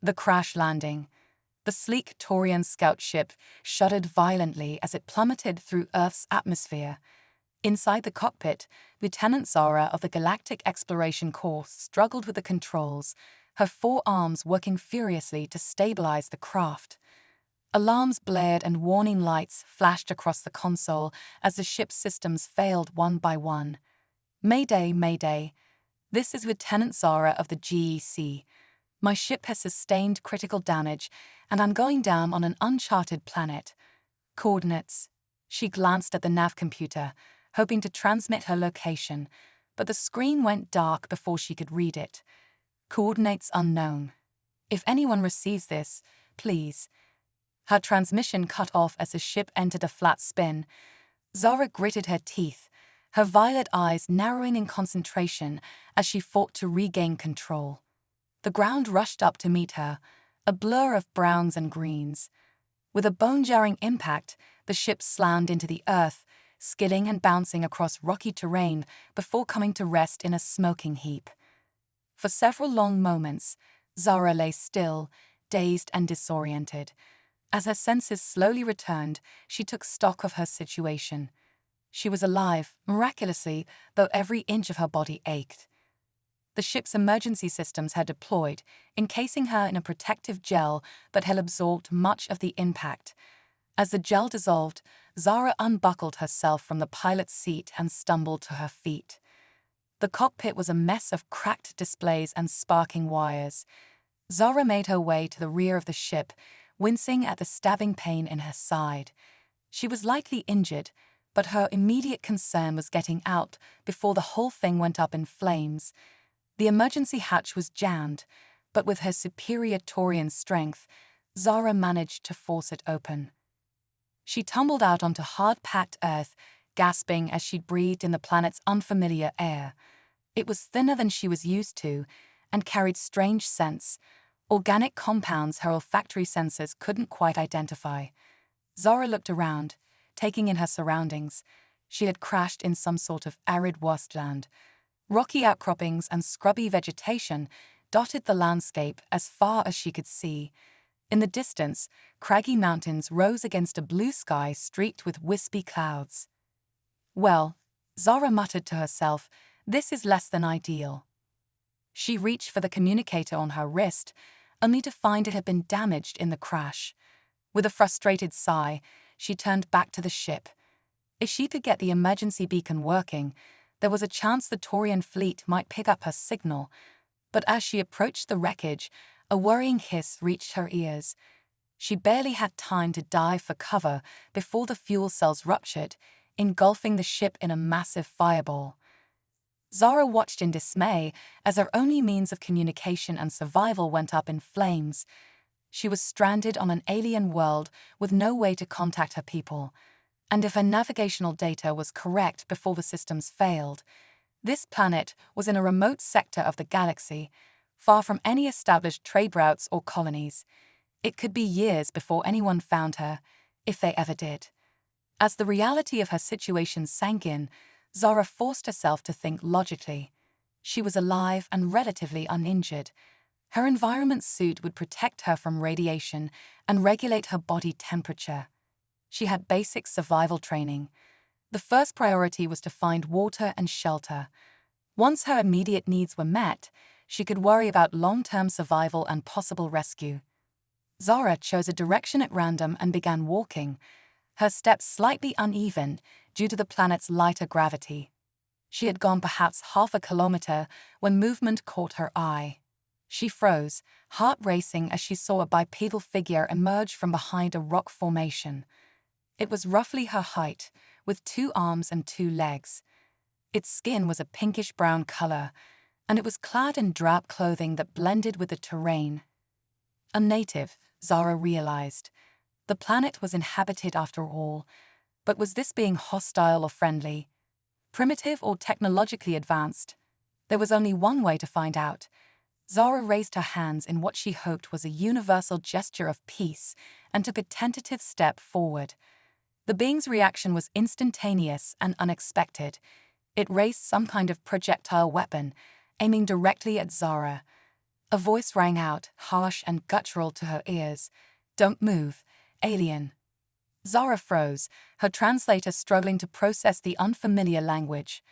The crash landing. The sleek Taurian scout ship shuddered violently as it plummeted through Earth's atmosphere. Inside the cockpit, Lieutenant Zara of the Galactic Exploration Corps struggled with the controls, her four arms working furiously to stabilize the craft. Alarms blared and warning lights flashed across the console as the ship's systems failed one by one. Mayday, Mayday. This is Lieutenant Zara of the GEC. My ship has sustained critical damage, and I'm going down on an uncharted planet. Coordinates. She glanced at the nav computer, hoping to transmit her location, but the screen went dark before she could read it. Coordinates unknown. If anyone receives this, please. Her transmission cut off as the ship entered a flat spin. Zara gritted her teeth, her violet eyes narrowing in concentration as she fought to regain control. The ground rushed up to meet her, a blur of browns and greens. With a bone-jarring impact, the ship slammed into the earth, skidding and bouncing across rocky terrain before coming to rest in a smoking heap. For several long moments, Zara lay still, dazed and disoriented. As her senses slowly returned, she took stock of her situation. She was alive, miraculously, though every inch of her body ached. The ship's emergency systems had deployed, encasing her in a protective gel but had absorbed much of the impact. As the gel dissolved, Zara unbuckled herself from the pilot's seat and stumbled to her feet. The cockpit was a mess of cracked displays and sparking wires. Zara made her way to the rear of the ship, wincing at the stabbing pain in her side. She was lightly injured, but her immediate concern was getting out before the whole thing went up in flames. The emergency hatch was jammed, but with her superior Taurian strength, Zara managed to force it open. She tumbled out onto hard-packed Earth, gasping as she breathed in the planet's unfamiliar air. It was thinner than she was used to and carried strange scents, organic compounds her olfactory senses couldn't quite identify. Zara looked around, taking in her surroundings. She had crashed in some sort of arid wasteland. Rocky outcroppings and scrubby vegetation dotted the landscape as far as she could see. In the distance, craggy mountains rose against a blue sky streaked with wispy clouds. Well, Zara muttered to herself, this is less than ideal. She reached for the communicator on her wrist, only to find it had been damaged in the crash. With a frustrated sigh, she turned back to the ship. If she could get the emergency beacon working, there was a chance the Taurian fleet might pick up her signal. But as she approached the wreckage, a worrying hiss reached her ears. She barely had time to dive for cover before the fuel cells ruptured, engulfing the ship in a massive fireball. Zara watched in dismay as her only means of communication and survival went up in flames. She was stranded on an alien world with no way to contact her people. And if her navigational data was correct before the systems failed, this planet was in a remote sector of the galaxy, far from any established trade routes or colonies. It could be years before anyone found her, if they ever did. As the reality of her situation sank in, Zara forced herself to think logically. She was alive and relatively uninjured. Her environment suit would protect her from radiation and regulate her body temperature. She had basic survival training. The first priority was to find water and shelter. Once her immediate needs were met, she could worry about long-term survival and possible rescue. Zara chose a direction at random and began walking, her steps slightly uneven due to the planet's lighter gravity. She had gone perhaps half a kilometer when movement caught her eye. She froze, heart racing as she saw a bipedal figure emerge from behind a rock formation. It was roughly her height, with 2 arms and 2 legs. Its skin was a pinkish-brown color, and it was clad in drab clothing that blended with the terrain. A native, Zara realized. The planet was inhabited after all, but was this being hostile or friendly? Primitive or technologically advanced? There was only one way to find out. Zara raised her hands in what she hoped was a universal gesture of peace and took a tentative step forward. The being's reaction was instantaneous and unexpected. It raised some kind of projectile weapon, aiming directly at Zara. A voice rang out, harsh and guttural to her ears. "Don't move, alien." Zara froze, her translator struggling to process the unfamiliar language.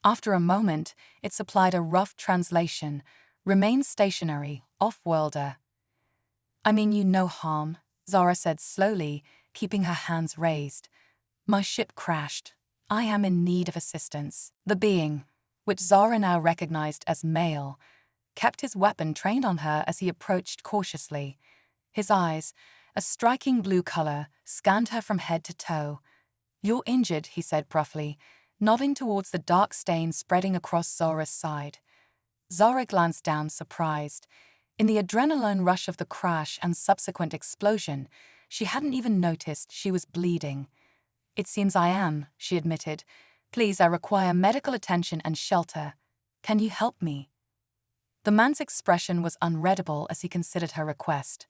After a moment, it supplied a rough translation. "Remain stationary, off-worlder." "I mean you no harm," Zara said slowly, keeping her hands raised. "My ship crashed. I am in need of assistance." The being, which Zara now recognized as male, kept his weapon trained on her as he approached cautiously. His eyes, a striking blue color, scanned her from head to toe. "You're injured," he said gruffly, nodding towards the dark stain spreading across Zara's side. Zara glanced down, surprised. In the adrenaline rush of the crash and subsequent explosion, she hadn't even noticed she was bleeding. "It seems I am," she admitted. "Please, I require medical attention and shelter. Can you help me?" The man's expression was unreadable as he considered her request.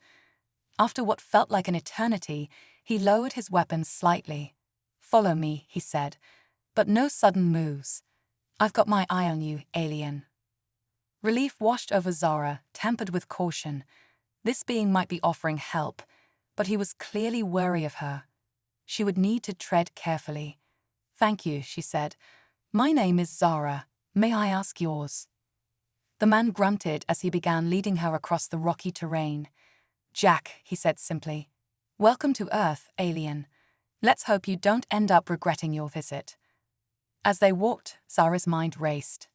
After what felt like an eternity, he lowered his weapon slightly. "Follow me," he said, "but no sudden moves. I've got my eye on you, alien." Relief washed over Zara, tempered with caution. This being might be offering help, but he was clearly wary of her. She would need to tread carefully. "Thank you," she said. "My name is Zara. May I ask yours?" The man grunted as he began leading her across the rocky terrain. "Jack," he said simply. "Welcome to Earth, alien. Let's hope you don't end up regretting your visit." As they walked, Zara's mind raced.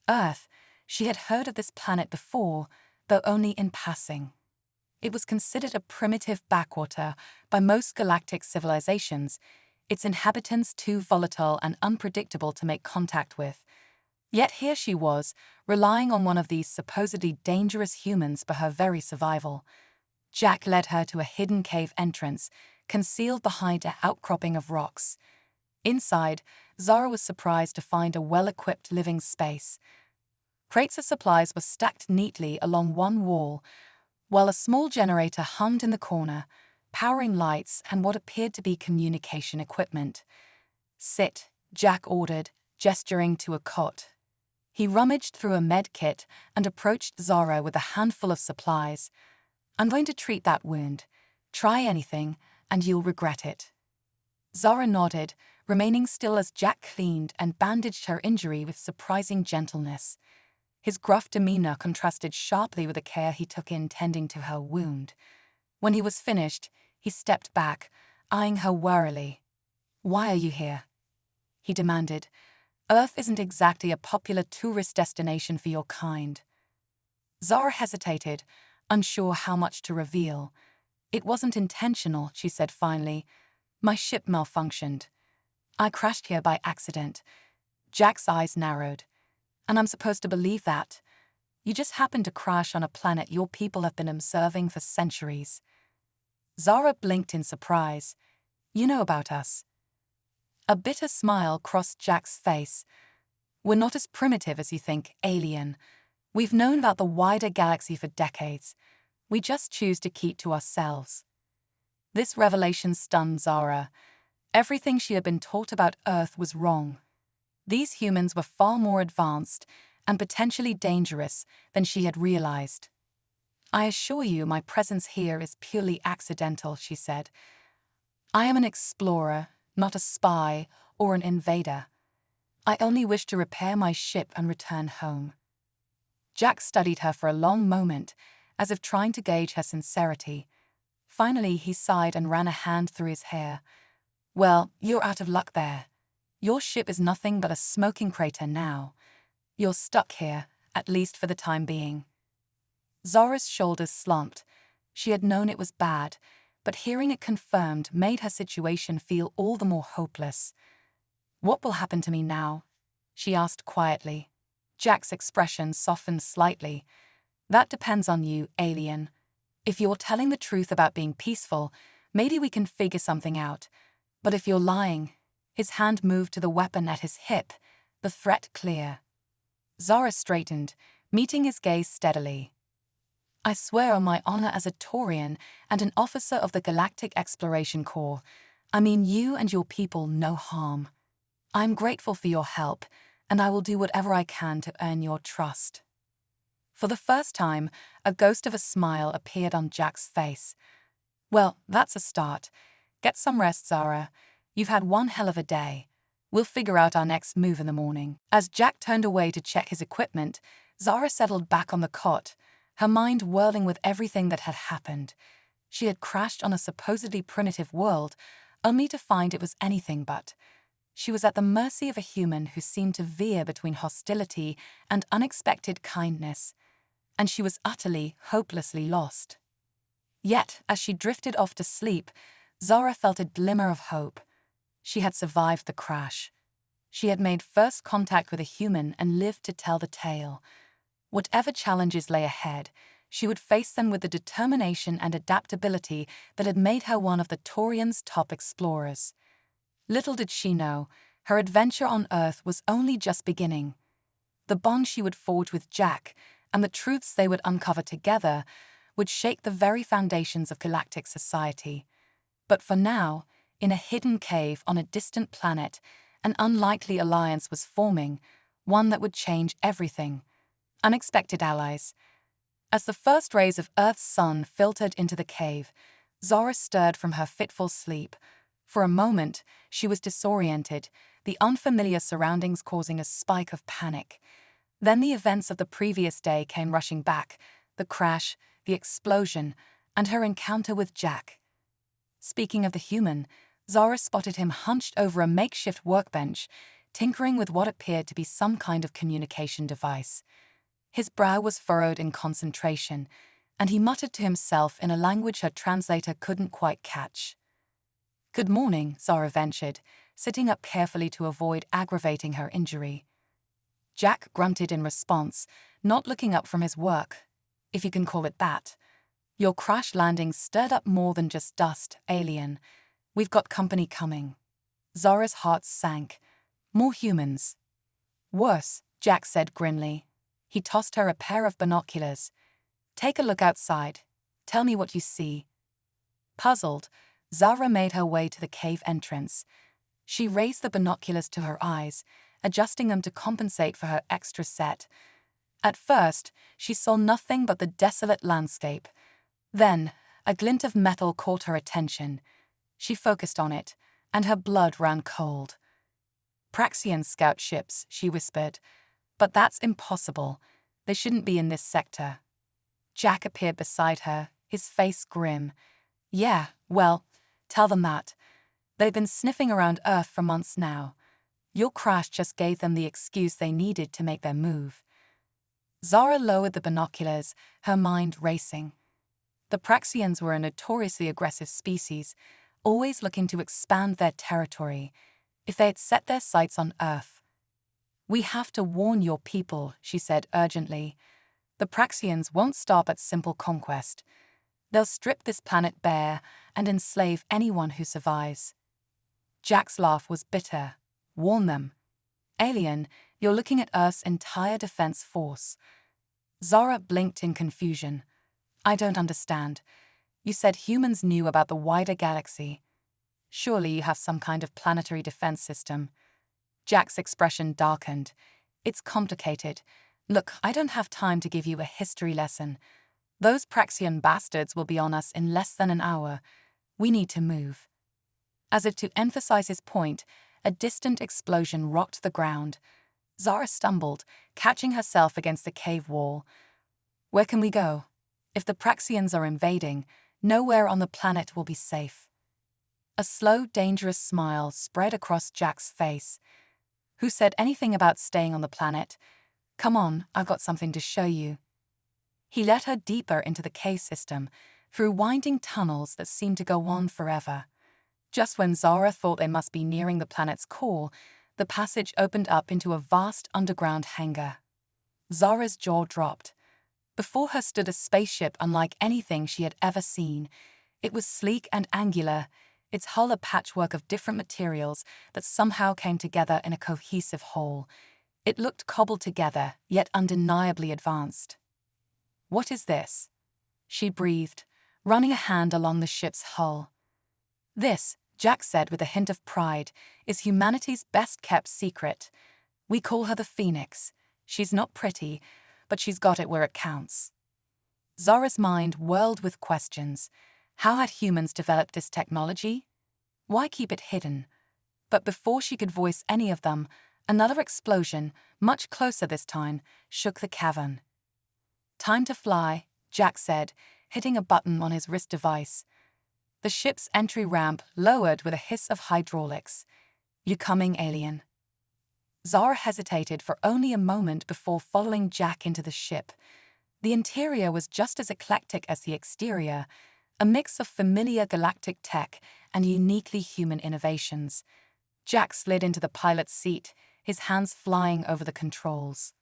Earth, she had heard of this planet before, though only in passing. It was considered a primitive backwater by most galactic civilizations, its inhabitants too volatile and unpredictable to make contact with. Yet here she was, relying on one of these supposedly dangerous humans for her very survival. Jack led her to a hidden cave entrance, concealed behind an outcropping of rocks. Inside, Zara was surprised to find a well-equipped living space. Crates of supplies were stacked neatly along one wall, while a small generator hummed in the corner, powering lights and what appeared to be communication equipment. "Sit," Jack ordered, gesturing to a cot. He rummaged through a med kit and approached Zara with a handful of supplies. "I'm going to treat that wound. Try anything, and you'll regret it." Zara nodded, remaining still as Jack cleaned and bandaged her injury with surprising gentleness. His gruff demeanor contrasted sharply with the care he took in tending to her wound. When he was finished, he stepped back, eyeing her warily. "Why are you here?" he demanded. "Earth isn't exactly a popular tourist destination for your kind." Zara hesitated, unsure how much to reveal. "It wasn't intentional," she said finally. "My ship malfunctioned. I crashed here by accident." Jack's eyes narrowed. "And I'm supposed to believe that? You just happened to crash on a planet your people have been observing for centuries." Zara blinked in surprise. "You know about us." A bitter smile crossed Jack's face. "We're not as primitive as you think, alien. We've known about the wider galaxy for decades. We just choose to keep to ourselves." This revelation stunned Zara. Everything she had been taught about Earth was wrong. These humans were far more advanced and potentially dangerous than she had realized. "I assure you my presence here is purely accidental," she said. "I am an explorer, not a spy or an invader. I only wish to repair my ship and return home." Jack studied her for a long moment, as if trying to gauge her sincerity. Finally, he sighed and ran a hand through his hair. "Well, you're out of luck there. Your ship is nothing but a smoking crater now. You're stuck here, at least for the time being." Zara's shoulders slumped. She had known it was bad, but hearing it confirmed made her situation feel all the more hopeless. "What will happen to me now?" she asked quietly. Jack's expression softened slightly. "That depends on you, alien. If you're telling the truth about being peaceful, maybe we can figure something out. But if you're lying—" His hand moved to the weapon at his hip, the threat clear. Zara straightened, meeting his gaze steadily. "I swear on my honor as a Taurian and an officer of the Galactic Exploration Corps, I mean you and your people no harm. I'm grateful for your help, and I will do whatever I can to earn your trust." For the first time, a ghost of a smile appeared on Jack's face. "Well, that's a start. Get some rest, Zara. You've had one hell of a day. We'll figure out our next move in the morning." As Jack turned away to check his equipment, Zara settled back on the cot, her mind whirling with everything that had happened. She had crashed on a supposedly primitive world, only to find it was anything but. She was at the mercy of a human who seemed to veer between hostility and unexpected kindness, and she was utterly, hopelessly lost. Yet, as she drifted off to sleep, Zara felt a glimmer of hope. She had survived the crash. She had made first contact with a human and lived to tell the tale. Whatever challenges lay ahead, she would face them with the determination and adaptability that had made her one of the Taurian's top explorers. Little did she know, her adventure on Earth was only just beginning. The bond she would forge with Jack, and the truths they would uncover together, would shake the very foundations of galactic society. But for now, in a hidden cave on a distant planet, an unlikely alliance was forming, one that would change everything. Unexpected allies. As the first rays of Earth's sun filtered into the cave, Zara stirred from her fitful sleep. For a moment, she was disoriented, the unfamiliar surroundings causing a spike of panic. Then the events of the previous day came rushing back, the crash, the explosion, and her encounter with Jack. Speaking of the human, Zara spotted him hunched over a makeshift workbench, tinkering with what appeared to be some kind of communication device. His brow was furrowed in concentration, and he muttered to himself in a language her translator couldn't quite catch. "Good morning," Zara ventured, sitting up carefully to avoid aggravating her injury. Jack grunted in response, not looking up from his work, if you can call it that. "Your crash landing stirred up more than just dust, alien. We've got company coming." Zara's heart sank. "More humans." "Worse," Jack said grimly. He tossed her a pair of binoculars. "Take a look outside. Tell me what you see." Puzzled, Zara made her way to the cave entrance. She raised the binoculars to her eyes, adjusting them to compensate for her extra set. At first, she saw nothing but the desolate landscape. Then, a glint of metal caught her attention. She focused on it, and her blood ran cold. "Praxian scout ships," she whispered. "But that's impossible. They shouldn't be in this sector." Jack appeared beside her, his face grim. "Yeah, well, tell them that. They've been sniffing around Earth for months now. Your crash just gave them the excuse they needed to make their move." Zara lowered the binoculars, her mind racing. The Praxians were a notoriously aggressive species, always looking to expand their territory. If they had set their sights on Earth. "We have to warn your people," she said urgently. "The Praxians won't stop at simple conquest. They'll strip this planet bare and enslave anyone who survives." Jack's laugh was bitter. "Warn them. Alien, you're looking at Earth's entire defense force." Zara blinked in confusion. "I don't understand. You said humans knew about the wider galaxy. Surely you have some kind of planetary defense system." Jack's expression darkened. "It's complicated. Look, I don't have time to give you a history lesson. Those Praxian bastards will be on us in less than an hour. We need to move." As if to emphasize his point, a distant explosion rocked the ground. Zara stumbled, catching herself against the cave wall. "Where can we go? If the Praxians are invading, nowhere on the planet will be safe." A slow, dangerous smile spread across Jack's face. "Who said anything about staying on the planet? Come on, I've got something to show you." He led her deeper into the cave system, through winding tunnels that seemed to go on forever. Just when Zara thought they must be nearing the planet's core, the passage opened up into a vast underground hangar. Zara's jaw dropped. Before her stood a spaceship unlike anything she had ever seen. It was sleek and angular, its hull a patchwork of different materials that somehow came together in a cohesive whole. It looked cobbled together, yet undeniably advanced. "What is this?" she breathed, running a hand along the ship's hull. "This," Jack said with a hint of pride, "is humanity's best-kept secret. We call her the Phoenix. She's not pretty, but she's got it where it counts. Zara's mind whirled with questions. How had humans developed this technology? Why keep it hidden? But before she could voice any of them, another explosion, much closer this time, shook the cavern. "Time to fly," Jack said, hitting a button on his wrist device. The ship's entry ramp lowered with a hiss of hydraulics. "You coming, alien?" Zara hesitated for only a moment before following Jack into the ship. The interior was just as eclectic as the exterior, a mix of familiar galactic tech and uniquely human innovations. Jack slid into the pilot's seat, his hands flying over the controls.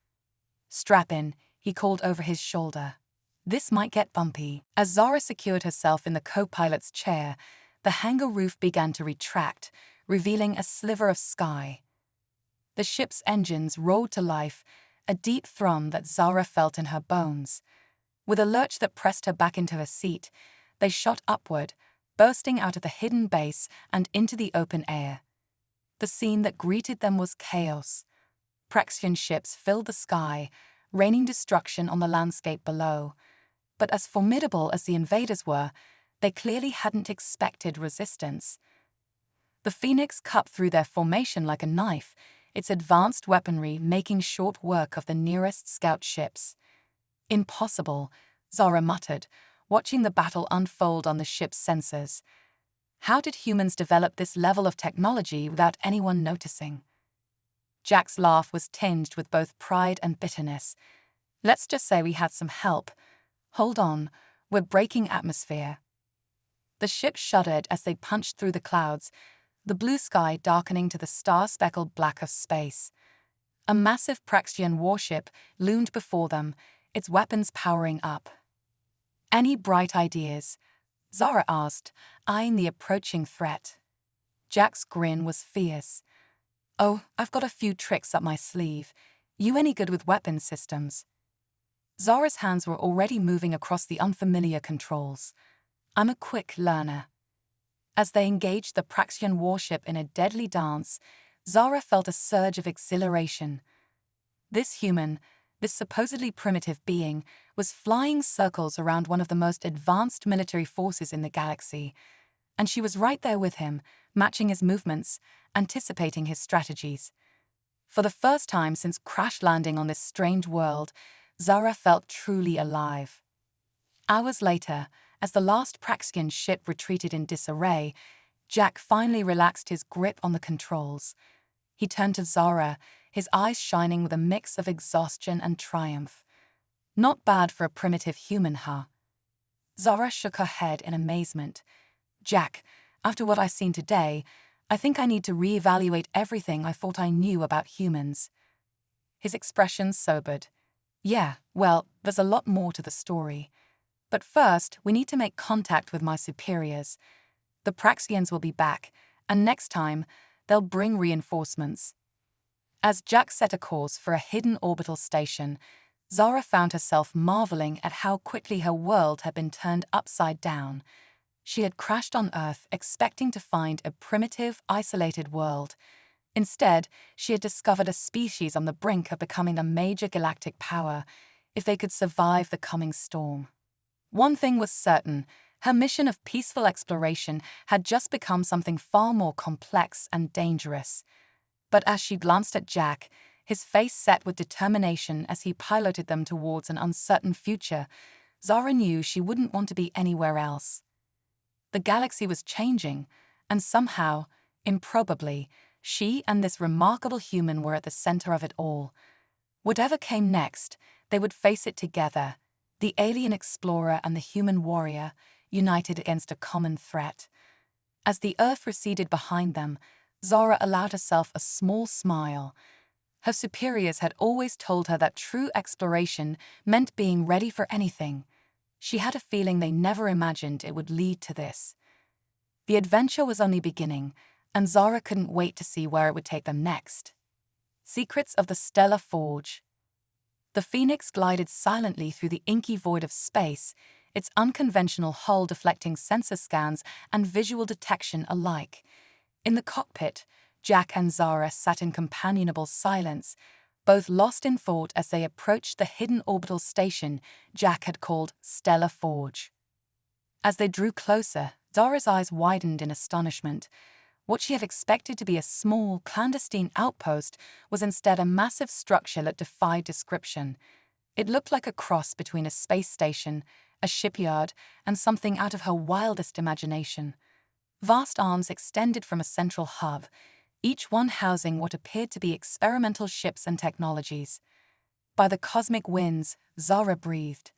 "Strap in," he called over his shoulder. "This might get bumpy." As Zara secured herself in the co-pilot's chair, the hangar roof began to retract, revealing a sliver of sky. The ship's engines roared to life, a deep thrum that Zara felt in her bones. With a lurch that pressed her back into her seat, they shot upward, bursting out of the hidden base and into the open air. The scene that greeted them was chaos. Praxian ships filled the sky, raining destruction on the landscape below. But as formidable as the invaders were, they clearly hadn't expected resistance. The Phoenix cut through their formation like a knife, its advanced weaponry making short work of the nearest scout ships. "Impossible," Zara muttered, watching the battle unfold on the ship's sensors. How did humans develop this level of technology without anyone noticing? Jack's laugh was tinged with both pride and bitterness. "Let's just say we had some help. Hold on, we're breaking atmosphere." The ship shuddered as they punched through the clouds, the blue sky darkening to the star-speckled black of space. A massive Praxian warship loomed before them, its weapons powering up. "Any bright ideas?" Zara asked, eyeing the approaching threat. Jack's grin was fierce. "Oh, I've got a few tricks up my sleeve. You any good with weapon systems?" Zara's hands were already moving across the unfamiliar controls. "I'm a quick learner." As they engaged the Praxian warship in a deadly dance, Zara felt a surge of exhilaration. This human, this supposedly primitive being, was flying circles around one of the most advanced military forces in the galaxy, and she was right there with him, matching his movements, anticipating his strategies. For the first time since crash landing on this strange world, Zara felt truly alive. Hours later, as the last Praxian ship retreated in disarray, Jack finally relaxed his grip on the controls. He turned to Zara, his eyes shining with a mix of exhaustion and triumph. "Not bad for a primitive human, huh?" Zara shook her head in amazement. "Jack, after what I've seen today, I think I need to reevaluate everything I thought I knew about humans." His expression sobered. "Yeah, well, there's a lot more to the story. But first, we need to make contact with my superiors. The Praxians will be back, and next time, they'll bring reinforcements." As Jack set a course for a hidden orbital station, Zara found herself marveling at how quickly her world had been turned upside down. She had crashed on Earth expecting to find a primitive, isolated world. Instead, she had discovered a species on the brink of becoming a major galactic power, if they could survive the coming storm. One thing was certain, her mission of peaceful exploration had just become something far more complex and dangerous. But as she glanced at Jack, his face set with determination as he piloted them towards an uncertain future, Zara knew she wouldn't want to be anywhere else. The galaxy was changing, and somehow, improbably, she and this remarkable human were at the center of it all. Whatever came next, they would face it together, the alien explorer and the human warrior, united against a common threat. As the Earth receded behind them, Zara allowed herself a small smile. Her superiors had always told her that true exploration meant being ready for anything. She had a feeling they never imagined it would lead to this. The adventure was only beginning, and Zara couldn't wait to see where it would take them next. Secrets of the Stellar Forge. The Phoenix glided silently through the inky void of space, its unconventional hull deflecting sensor scans and visual detection alike. In the cockpit, Jack and Zara sat in companionable silence, both lost in thought as they approached the hidden orbital station Jack had called Stellar Forge. As they drew closer, Zara's eyes widened in astonishment. What she had expected to be a small, clandestine outpost was instead a massive structure that defied description. It looked like a cross between a space station, a shipyard, and something out of her wildest imagination. Vast arms extended from a central hub, each one housing what appeared to be experimental ships and technologies. By the cosmic winds, Zara breathed.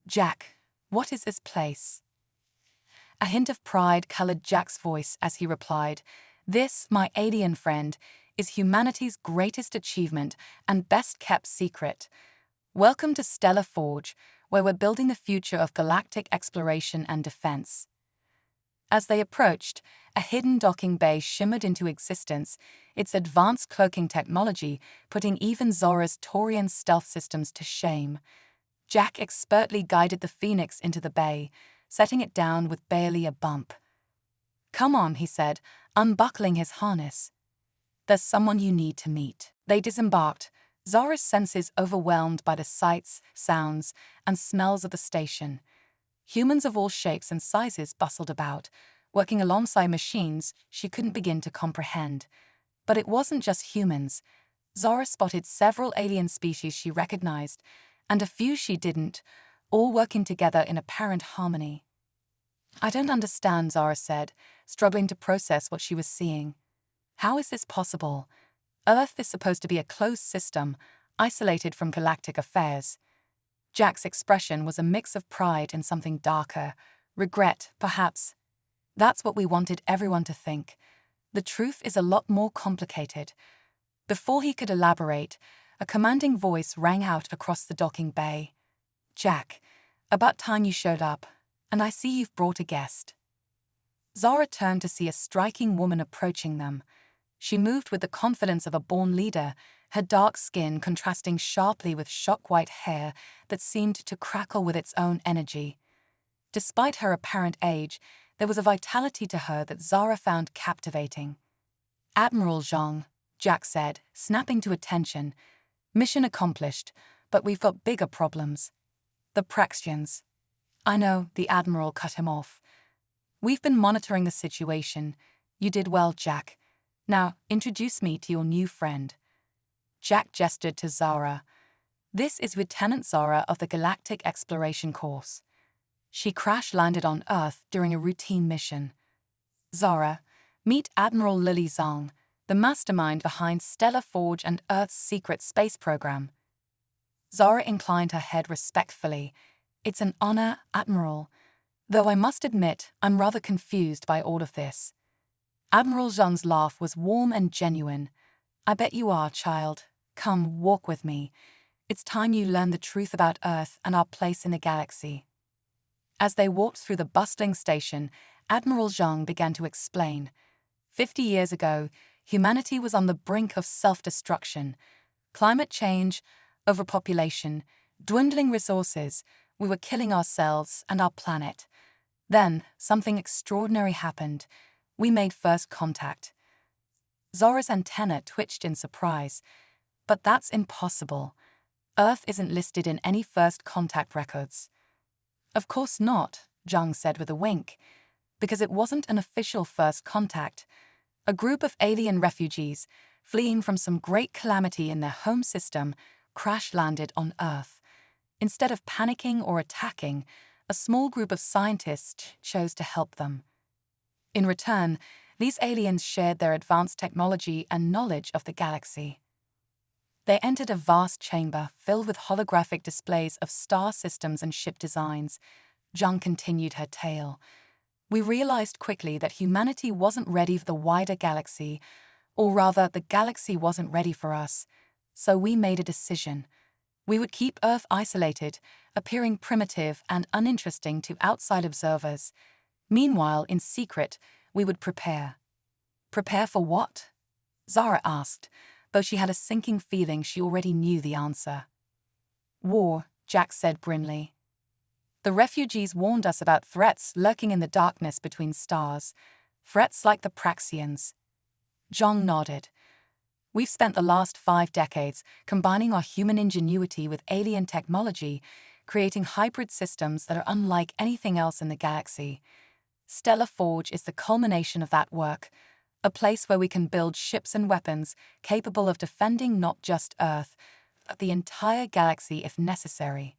"Jack, what is this place?" A hint of pride colored Jack's voice as he replied, "This, my alien friend, is humanity's greatest achievement and best-kept secret. Welcome to Stellar Forge, where we're building the future of galactic exploration and defense." As they approached, a hidden docking bay shimmered into existence, its advanced cloaking technology putting even Zora's Taurian stealth systems to shame. Jack expertly guided the Phoenix into the bay, setting it down with barely a bump. "Come on," he said, unbuckling his harness. "There's someone you need to meet." They disembarked, Zora's senses overwhelmed by the sights, sounds, and smells of the station. Humans of all shapes and sizes bustled about, working alongside machines she couldn't begin to comprehend. But it wasn't just humans. Zora spotted several alien species she recognized, and a few she didn't, all working together in apparent harmony. "I don't understand," Zara said, struggling to process what she was seeing. "How is this possible? Earth is supposed to be a closed system, isolated from galactic affairs." Jack's expression was a mix of pride and something darker, regret, perhaps. "That's what we wanted everyone to think. The truth is a lot more complicated." Before he could elaborate, a commanding voice rang out across the docking bay. "Jack, about time you showed up, and I see you've brought a guest." Zara turned to see a striking woman approaching them. She moved with the confidence of a born leader, her dark skin contrasting sharply with shock-white hair that seemed to crackle with its own energy. Despite her apparent age, there was a vitality to her that Zara found captivating. "Admiral Zhang," Jack said, snapping to attention. "Mission accomplished, but we've got bigger problems. The Praxians." "I know," the Admiral cut him off. "We've been monitoring the situation. You did well, Jack. Now, introduce me to your new friend." Jack gestured to Zara. "This is Lieutenant Zara of the Galactic Exploration Course. She crash-landed on Earth during a routine mission. Zara, meet Admiral Lily Zhang, the mastermind behind Stellar Forge and Earth's secret space program." Zara inclined her head respectfully. "It's an honor, Admiral. Though I must admit, I'm rather confused by all of this." Admiral Zhang's laugh was warm and genuine. "I bet you are, child. Come, walk with me. It's time you learn the truth about Earth and our place in the galaxy." As they walked through the bustling station, Admiral Zhang began to explain. 50 years ago, humanity was on the brink of self-destruction. Climate change, overpopulation, dwindling resources, we were killing ourselves and our planet. Then, something extraordinary happened. We made first contact. Zora's antenna twitched in surprise. "But that's impossible. Earth isn't listed in any first contact records." "Of course not," Zhang said with a wink, "because it wasn't an official first contact. A group of alien refugees, fleeing from some great calamity in their home system, crash-landed on Earth. Instead of panicking or attacking, a small group of scientists chose to help them. In return, these aliens shared their advanced technology and knowledge of the galaxy. They entered a vast chamber filled with holographic displays of star systems and ship designs." Zhang continued her tale. "We realized quickly that humanity wasn't ready for the wider galaxy, or rather, the galaxy wasn't ready for us. So we made a decision. We would keep Earth isolated, appearing primitive and uninteresting to outside observers. Meanwhile, in secret, we would prepare." "Prepare for what?" Zara asked, though she had a sinking feeling she already knew the answer. "War," Jack said grimly. "The refugees warned us about threats lurking in the darkness between stars, threats like the Praxians." Zhang nodded. We've spent the last 5 decades combining our human ingenuity with alien technology, creating hybrid systems that are unlike anything else in the galaxy. Stellar Forge is the culmination of that work, a place where we can build ships and weapons capable of defending not just Earth, but the entire galaxy if necessary.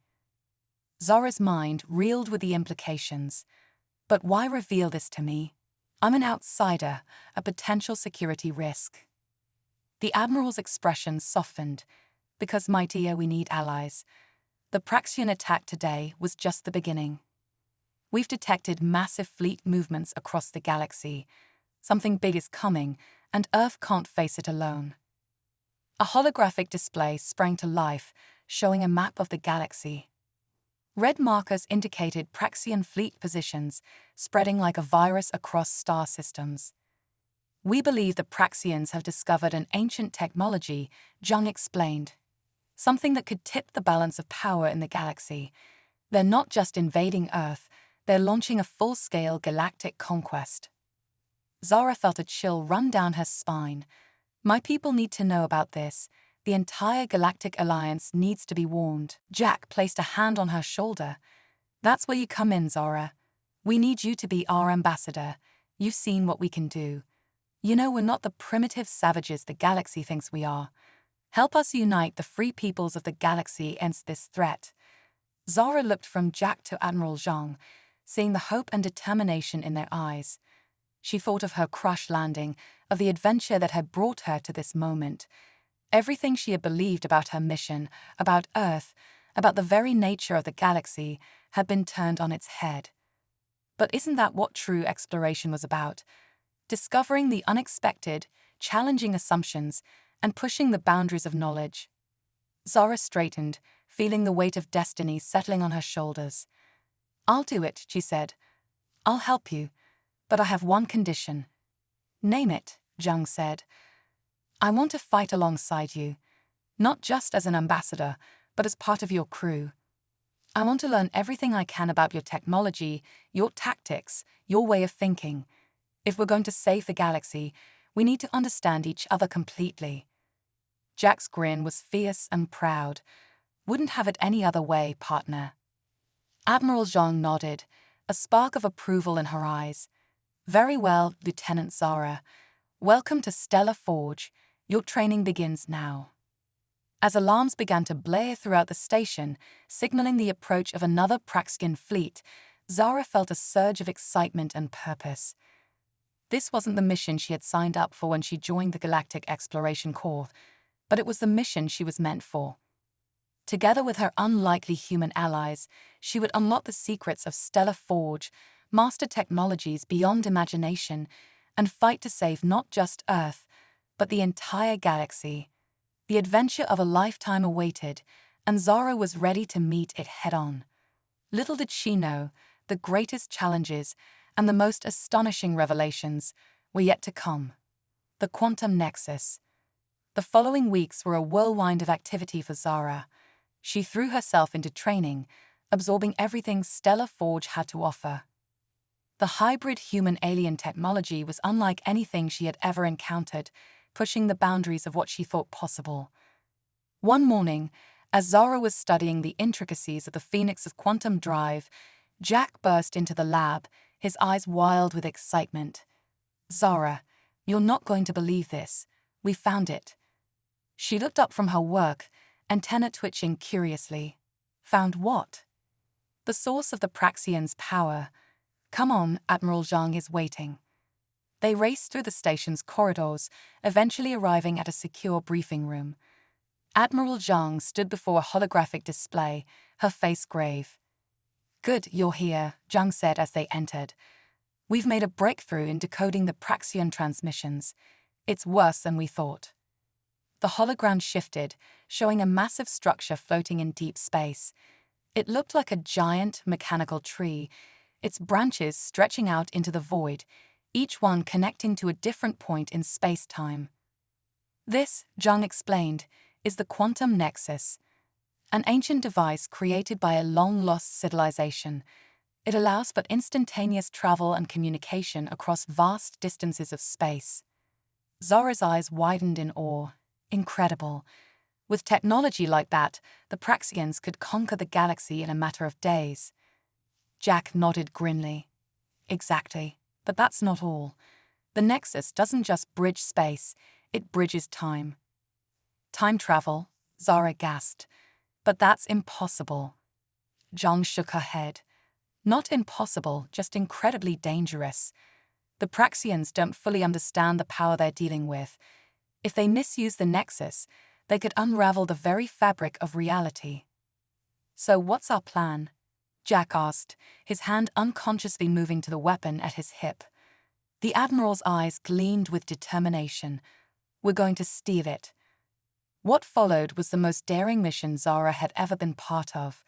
Zora's mind reeled with the implications. But why reveal this to me? I'm an outsider, a potential security risk. The Admiral's expression softened. Because, my dear, we need allies. The Praxian attack today was just the beginning. We've detected massive fleet movements across the galaxy. Something big is coming, and Earth can't face it alone. A holographic display sprang to life, showing a map of the galaxy. Red markers indicated Praxian fleet positions, spreading like a virus across star systems. We believe the Praxians have discovered an ancient technology, Zhang explained. Something that could tip the balance of power in the galaxy. They're not just invading Earth, they're launching a full-scale galactic conquest. Zora felt a chill run down her spine. My people need to know about this. The entire Galactic Alliance needs to be warned. Jack placed a hand on her shoulder. That's where you come in, Zora. We need you to be our ambassador. You've seen what we can do. You know, we're not the primitive savages the galaxy thinks we are. Help us unite the free peoples of the galaxy against this threat. Zora looked from Jack to Admiral Zhang, seeing the hope and determination in their eyes. She thought of her crash landing, of the adventure that had brought her to this moment. Everything she had believed about her mission, about Earth, about the very nature of the galaxy, had been turned on its head. But isn't that what true exploration was about? Discovering the unexpected, challenging assumptions, and pushing the boundaries of knowledge. Zora straightened, feeling the weight of destiny settling on her shoulders. I'll do it, she said. I'll help you, but I have one condition. Name it, Zhang said. I want to fight alongside you, not just as an ambassador, but as part of your crew. I want to learn everything I can about your technology, your tactics, your way of thinking. If we're going to save the galaxy, we need to understand each other completely. Jack's grin was fierce and proud. Wouldn't have it any other way, partner. Admiral Zhang nodded, a spark of approval in her eyes. Very well, Lieutenant Zara. Welcome to Stellar Forge. Your training begins now. As alarms began to blare throughout the station, signaling the approach of another Praxian fleet, Zara felt a surge of excitement and purpose. This wasn't the mission she had signed up for when she joined the Galactic Exploration Corps, but it was the mission she was meant for. Together with her unlikely human allies, she would unlock the secrets of Stellar Forge, master technologies beyond imagination, and fight to save not just Earth, but the entire galaxy. The adventure of a lifetime awaited, and Zara was ready to meet it head-on. Little did she know, the greatest challenges and the most astonishing revelations were yet to come. The Quantum Nexus. The following weeks were a whirlwind of activity for Zara. She threw herself into training, absorbing everything Stellar Forge had to offer. The hybrid human-alien technology was unlike anything she had ever encountered, pushing the boundaries of what she thought possible. One morning, as Zara was studying the intricacies of the Phoenix's quantum drive, Jack burst into the lab, his eyes wild with excitement. Zara, you're not going to believe this. We found it. She looked up from her work, antenna twitching curiously. Found what? The source of the Praxians' power. Come on, Admiral Zhang is waiting. They raced through the station's corridors, eventually arriving at a secure briefing room. Admiral Zhang stood before a holographic display, her face grave. Good, you're here, Zhang said as they entered. We've made a breakthrough in decoding the Praxian transmissions. It's worse than we thought. The hologram shifted, showing a massive structure floating in deep space. It looked like a giant, mechanical tree, its branches stretching out into the void, each one connecting to a different point in space-time. This, Zhang explained, is the Quantum Nexus, an ancient device created by a long-lost civilization. It allows for instantaneous travel and communication across vast distances of space. Zora's eyes widened in awe. Incredible. With technology like that, the Praxians could conquer the galaxy in a matter of days. Jack nodded grimly. Exactly. But that's not all. The Nexus doesn't just bridge space, it bridges time. Time travel, Zara gasped. But that's impossible. Zhang shook her head. Not impossible, just incredibly dangerous. The Praxians don't fully understand the power they're dealing with. If they misuse the Nexus, they could unravel the very fabric of reality. So what's our plan? Jack asked, his hand unconsciously moving to the weapon at his hip. The Admiral's eyes gleamed with determination. We're going to steal it. What followed was the most daring mission Zara had ever been part of.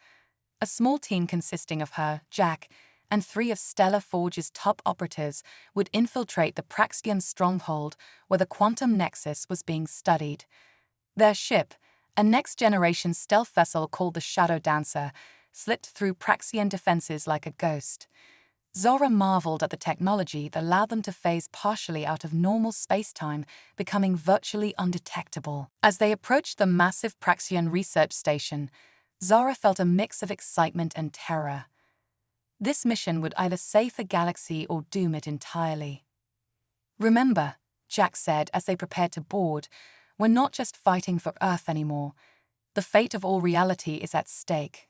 A small team consisting of her, Jack, and 3 of Stellar Forge's top operatives would infiltrate the Praxian stronghold where the quantum nexus was being studied. Their ship, a next-generation stealth vessel called the Shadow Dancer, slipped through Praxian defenses like a ghost. Zora marveled at the technology that allowed them to phase partially out of normal space-time, becoming virtually undetectable. As they approached the massive Praxian research station, Zara felt a mix of excitement and terror. This mission would either save the galaxy or doom it entirely. Remember, Jack said as they prepared to board, we're not just fighting for Earth anymore. The fate of all reality is at stake.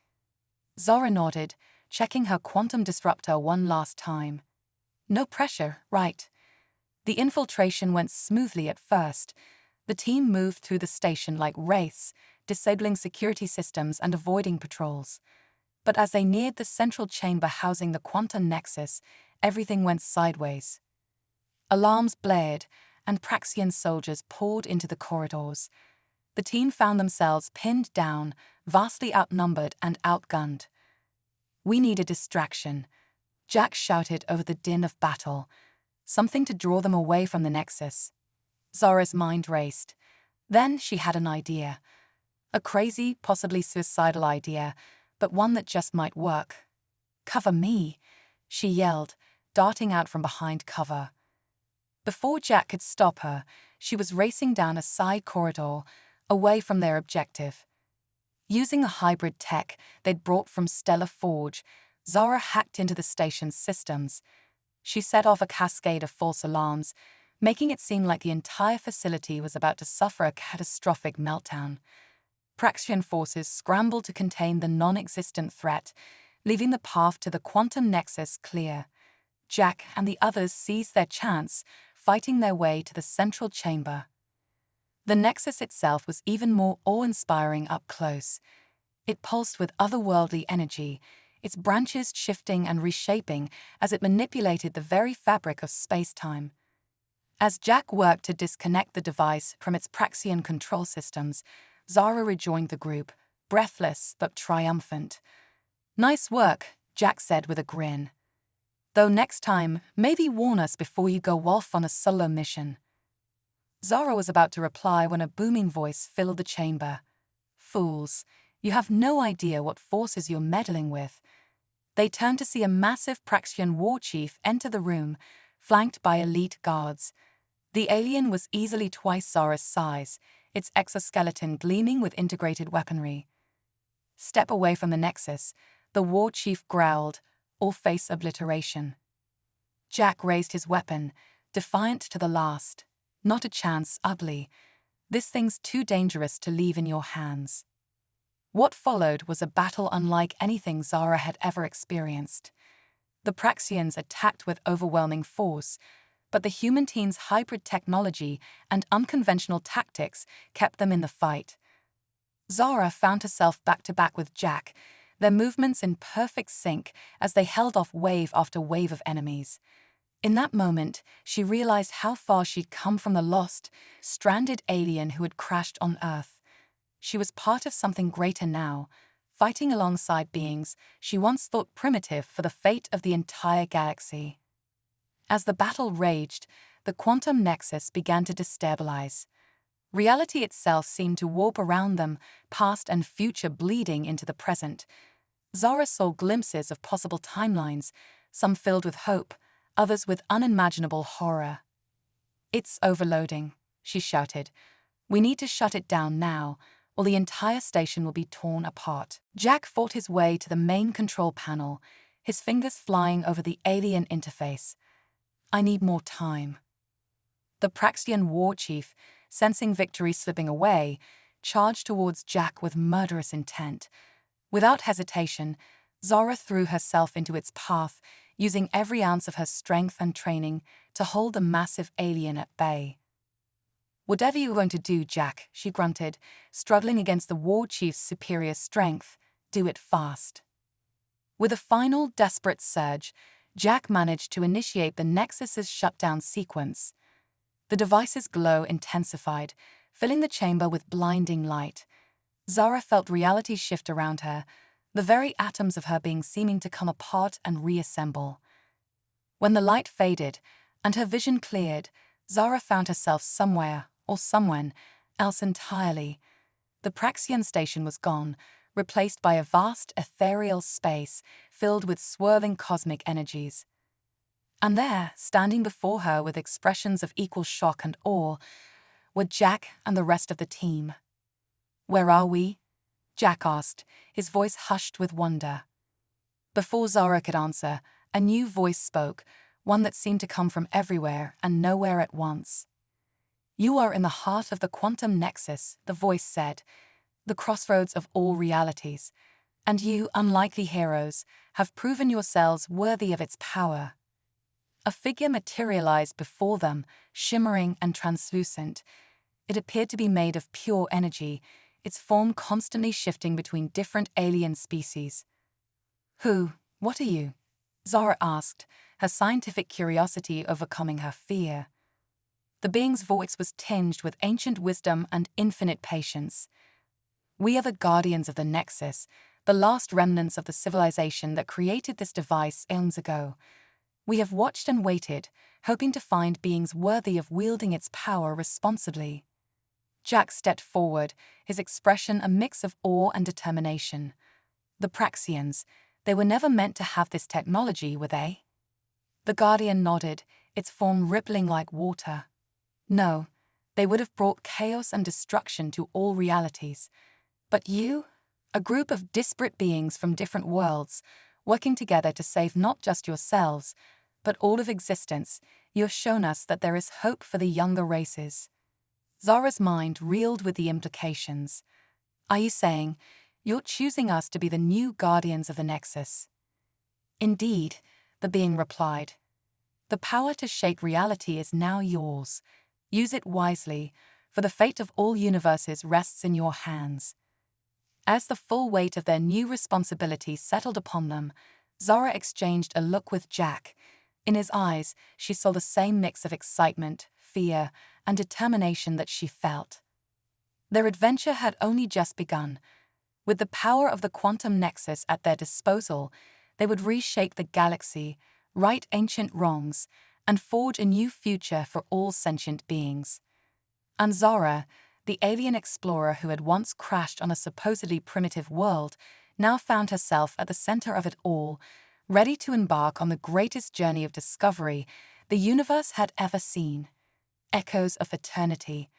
Zara nodded, checking her quantum disruptor one last time. No pressure, right? The infiltration went smoothly at first. The team moved through the station like wraiths, disabling security systems and avoiding patrols. But as they neared the central chamber housing the quantum nexus, everything went sideways. Alarms blared, and Praxian soldiers poured into the corridors. The team found themselves pinned down, vastly outnumbered and outgunned. We need a distraction, Jack shouted over the din of battle. Something to draw them away from the nexus. Zara's mind raced. Then she had an idea. A crazy, possibly suicidal idea, but one that just might work. Cover me, she yelled, darting out from behind cover. Before Jack could stop her, she was racing down a side corridor, away from their objective. Using the hybrid tech they'd brought from Stellar Forge, Zara hacked into the station's systems. She set off a cascade of false alarms, making it seem like the entire facility was about to suffer a catastrophic meltdown. Praxian forces scrambled to contain the non-existent threat, leaving the path to the quantum nexus clear. Jack and the others seized their chance, fighting their way to the central chamber. The nexus itself was even more awe-inspiring up close. It pulsed with otherworldly energy, its branches shifting and reshaping as it manipulated the very fabric of space-time. As Jack worked to disconnect the device from its Praxian control systems, Zara rejoined the group, breathless but triumphant. "Nice work," Jack said with a grin. "Though next time, maybe warn us before you go off on a solo mission." Zara was about to reply when a booming voice filled the chamber. "Fools, you have no idea what forces you're meddling with." They turned to see a massive Praxian war chief enter the room, flanked by elite guards. The alien was easily twice Zara's size, its exoskeleton gleaming with integrated weaponry. "Step away from the nexus," the war chief growled, all face obliteration. Jack raised his weapon, defiant to the last. "Not a chance, ugly. This thing's too dangerous to leave in your hands." What followed was a battle unlike anything Zara had ever experienced. The Praxians attacked with overwhelming force, but the human team's hybrid technology and unconventional tactics kept them in the fight. Zara found herself back-to-back with Jack, their movements in perfect sync as they held off wave after wave of enemies. In that moment, she realized how far she'd come from the lost, stranded alien who had crashed on Earth. She was part of something greater now, fighting alongside beings she once thought primitive for the fate of the entire galaxy. As the battle raged, the quantum nexus began to destabilize. Reality itself seemed to warp around them, past and future bleeding into the present. Zara saw glimpses of possible timelines, some filled with hope, others with unimaginable horror. "It's overloading," she shouted. We need to shut it down now, or the entire station will be torn apart. Jack fought his way to the main control panel, his fingers flying over the alien interface. I need more time. The Praxian war chief, sensing victory slipping away, charged towards Jack with murderous intent. Without hesitation, Zara threw herself into its path, using every ounce of her strength and training to hold the massive alien at bay. Whatever you're going to do, Jack, she grunted, struggling against the war chief's superior strength, do it fast. With a final desperate surge, Jack managed to initiate the Nexus's shutdown sequence. The device's glow intensified, filling the chamber with blinding light. Zara felt reality shift around her, the very atoms of her being seeming to come apart and reassemble. When the light faded and her vision cleared, Zara found herself somewhere, or someone, else entirely. The Praxian station was gone, replaced by a vast ethereal space filled with swirling cosmic energies. And there, standing before her with expressions of equal shock and awe, were Jack and the rest of the team. "Where are we?" Jack asked, his voice hushed with wonder. Before Zara could answer, a new voice spoke, one that seemed to come from everywhere and nowhere at once. "You are in the heart of the quantum nexus," the voice said, "the crossroads of all realities, and you, unlikely heroes, have proven yourselves worthy of its power." A figure materialized before them, shimmering and translucent. It appeared to be made of pure energy, its form constantly shifting between different alien species. What are you?" Zara asked, her scientific curiosity overcoming her fear. The being's voice was tinged with ancient wisdom and infinite patience. "We are the guardians of the Nexus, the last remnants of the civilization that created this device eons ago. We have watched and waited, hoping to find beings worthy of wielding its power responsibly." Jack stepped forward, his expression a mix of awe and determination. The Praxians, they were never meant to have this technology, were they? The Guardian nodded, its form rippling like water. "No, they would have brought chaos and destruction to all realities. But you, a group of disparate beings from different worlds, working together to save not just yourselves, but all of existence, you have shown us that there is hope for the younger races." Zara's mind reeled with the implications. "Are you saying you're choosing us to be the new guardians of the Nexus?" "Indeed," the being replied. "The power to shape reality is now yours. Use it wisely, for the fate of all universes rests in your hands." As the full weight of their new responsibility settled upon them, Zara exchanged a look with Jack. In his eyes, she saw the same mix of excitement, fear, and determination that she felt. Their adventure had only just begun. With the power of the quantum nexus at their disposal, they would reshape the galaxy, right ancient wrongs, and forge a new future for all sentient beings. And Zara, the alien explorer who had once crashed on a supposedly primitive world, now found herself at the center of it all, ready to embark on the greatest journey of discovery the universe had ever seen. Echoes of eternity.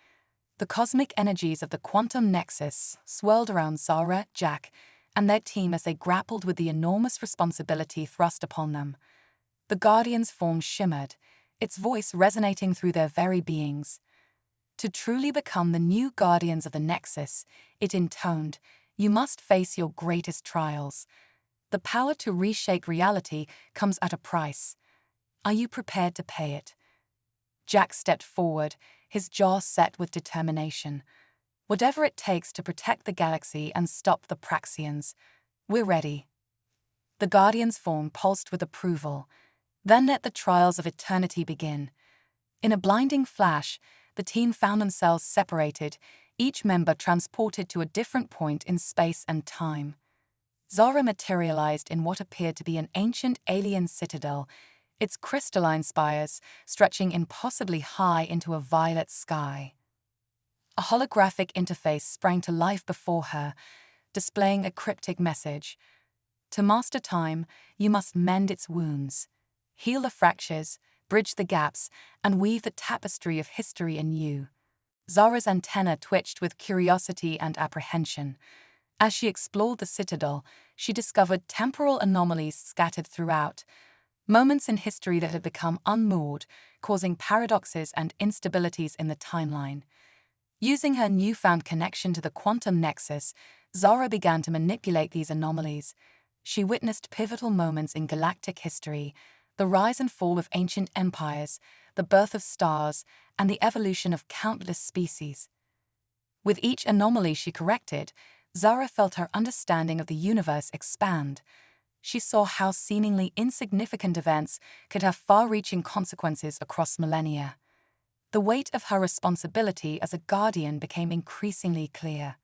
The cosmic energies of the quantum nexus swirled around Zara, Jack, and their team as they grappled with the enormous responsibility thrust upon them. The Guardian's form shimmered, its voice resonating through their very beings. "To truly become the new guardians of the Nexus," it intoned, "you must face your greatest trials. The power to reshape reality comes at a price. Are you prepared to pay it?" Jack stepped forward, his jaw set with determination. "Whatever it takes to protect the galaxy and stop the Praxians, we're ready." The Guardian's form pulsed with approval. Then let the trials of eternity begin. In a blinding flash, the team found themselves separated, each member transported to a different point in space and time. Zara materialized in what appeared to be an ancient alien citadel, its crystalline spires stretching impossibly high into a violet sky. A holographic interface sprang to life before her, displaying a cryptic message. "To master time, you must mend its wounds, heal the fractures, bridge the gaps, and weave the tapestry of history anew." Zara's antenna twitched with curiosity and apprehension. As she explored the citadel, she discovered temporal anomalies scattered throughout, moments in history that had become unmoored, causing paradoxes and instabilities in the timeline. Using her newfound connection to the quantum nexus, Zara began to manipulate these anomalies. She witnessed pivotal moments in galactic history, the rise and fall of ancient empires, the birth of stars, and the evolution of countless species. With each anomaly she corrected, Zara felt her understanding of the universe expand. She saw how seemingly insignificant events could have far-reaching consequences across millennia. The weight of her responsibility as a guardian became increasingly clear.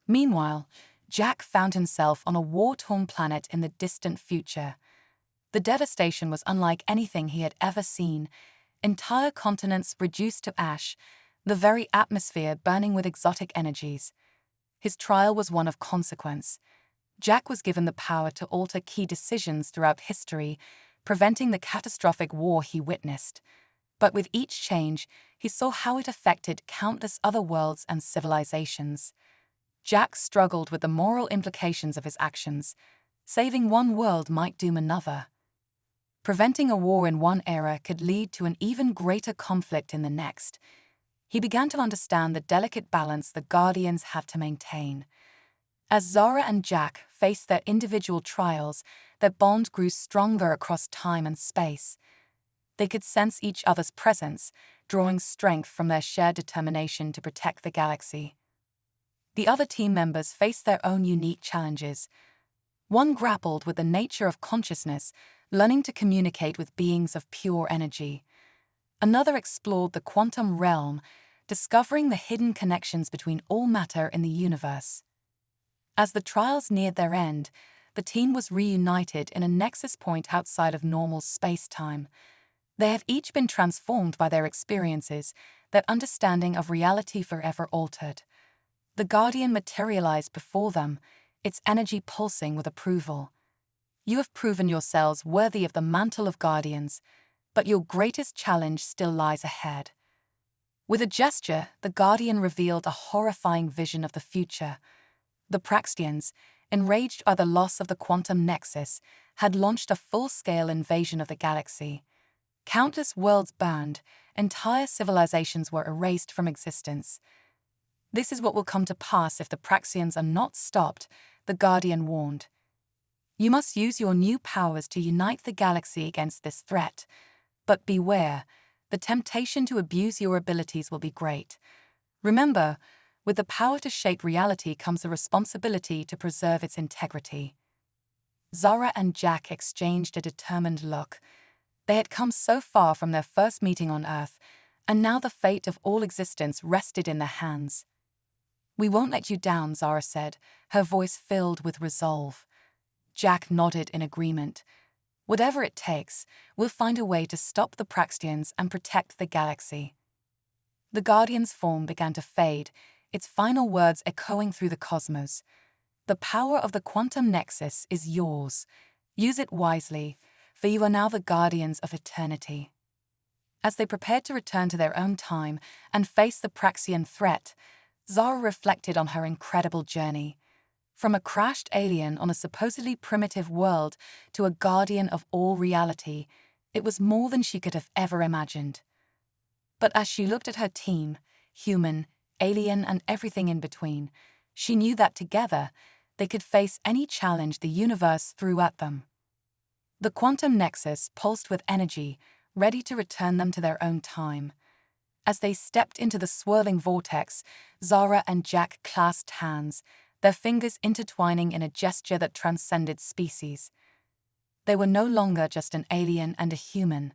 Meanwhile, Jack found himself on a war-torn planet in the distant future. The devastation was unlike anything he had ever seen. Entire continents reduced to ash, the very atmosphere burning with exotic energies. His trial was one of consequence. Jack was given the power to alter key decisions throughout history, preventing the catastrophic war he witnessed. But with each change, he saw how it affected countless other worlds and civilizations. Jack struggled with the moral implications of his actions. Saving one world might doom another. Preventing a war in one era could lead to an even greater conflict in the next. He began to understand the delicate balance the Guardians had to maintain. As Zara and Jack faced their individual trials, their bond grew stronger across time and space. They could sense each other's presence, drawing strength from their shared determination to protect the galaxy. The other team members faced their own unique challenges. One grappled with the nature of consciousness, learning to communicate with beings of pure energy. Another explored the quantum realm, discovering the hidden connections between all matter in the universe. As the trials neared their end, the team was reunited in a nexus point outside of normal space-time. They have each been transformed by their experiences, their understanding of reality forever altered. The Guardian materialized before them, its energy pulsing with approval. You have proven yourselves worthy of the mantle of Guardians, but your greatest challenge still lies ahead. With a gesture, the Guardian revealed a horrifying vision of the future. The Praxians, enraged by the loss of the quantum nexus, had launched a full-scale invasion of the galaxy. Countless worlds burned, entire civilizations were erased from existence. This is what will come to pass if the Praxians are not stopped, the Guardian warned. You must use your new powers to unite the galaxy against this threat. But beware, the temptation to abuse your abilities will be great. Remember, with the power to shape reality comes the responsibility to preserve its integrity. Zara and Jack exchanged a determined look. They had come so far from their first meeting on Earth, and now the fate of all existence rested in their hands. We won't let you down, Zara said, her voice filled with resolve. Jack nodded in agreement. Whatever it takes, we'll find a way to stop the Praxians and protect the galaxy. The Guardian's form began to fade, its final words echoing through the cosmos. The power of the quantum nexus is yours. Use it wisely, for you are now the Guardians of eternity. As they prepared to return to their own time and face the Praxian threat, Zara reflected on her incredible journey. From a crashed alien on a supposedly primitive world to a guardian of all reality, it was more than she could have ever imagined. But as she looked at her team, human, alien, and everything in between, she knew that together, they could face any challenge the universe threw at them. The quantum nexus pulsed with energy, ready to return them to their own time. As they stepped into the swirling vortex, Zara and Jack clasped hands, their fingers intertwining in a gesture that transcended species. They were no longer just an alien and a human.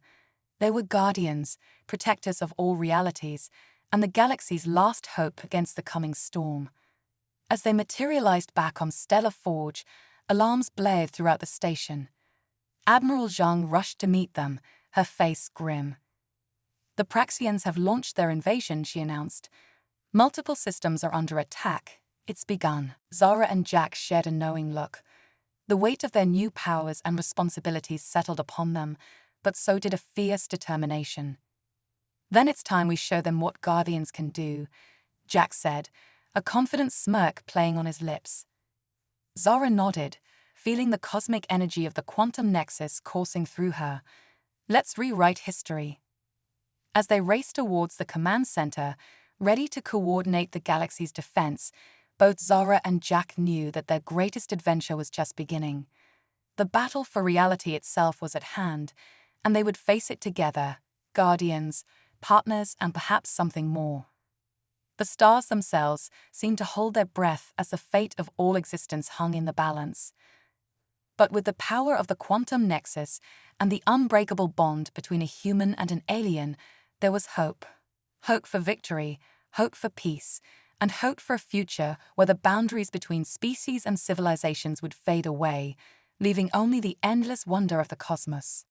They were guardians, protectors of all realities, and the galaxy's last hope against the coming storm. As they materialized back on Stellar Forge, alarms blared throughout the station. Admiral Zhang rushed to meet them, her face grim. The Praxians have launched their invasion, she announced. Multiple systems are under attack. It's begun. Zara and Jack shared a knowing look. The weight of their new powers and responsibilities settled upon them, but so did a fierce determination. Then it's time we show them what Guardians can do, Jack said, a confident smirk playing on his lips. Zara nodded, feeling the cosmic energy of the quantum nexus coursing through her. Let's rewrite history. As they raced towards the command center, ready to coordinate the galaxy's defense, both Zara and Jack knew that their greatest adventure was just beginning. The battle for reality itself was at hand, and they would face it together, guardians, partners, and perhaps something more. The stars themselves seemed to hold their breath as the fate of all existence hung in the balance. But with the power of the quantum nexus and the unbreakable bond between a human and an alien, there was hope. Hope for victory, hope for peace, and hope for a future where the boundaries between species and civilizations would fade away, leaving only the endless wonder of the cosmos.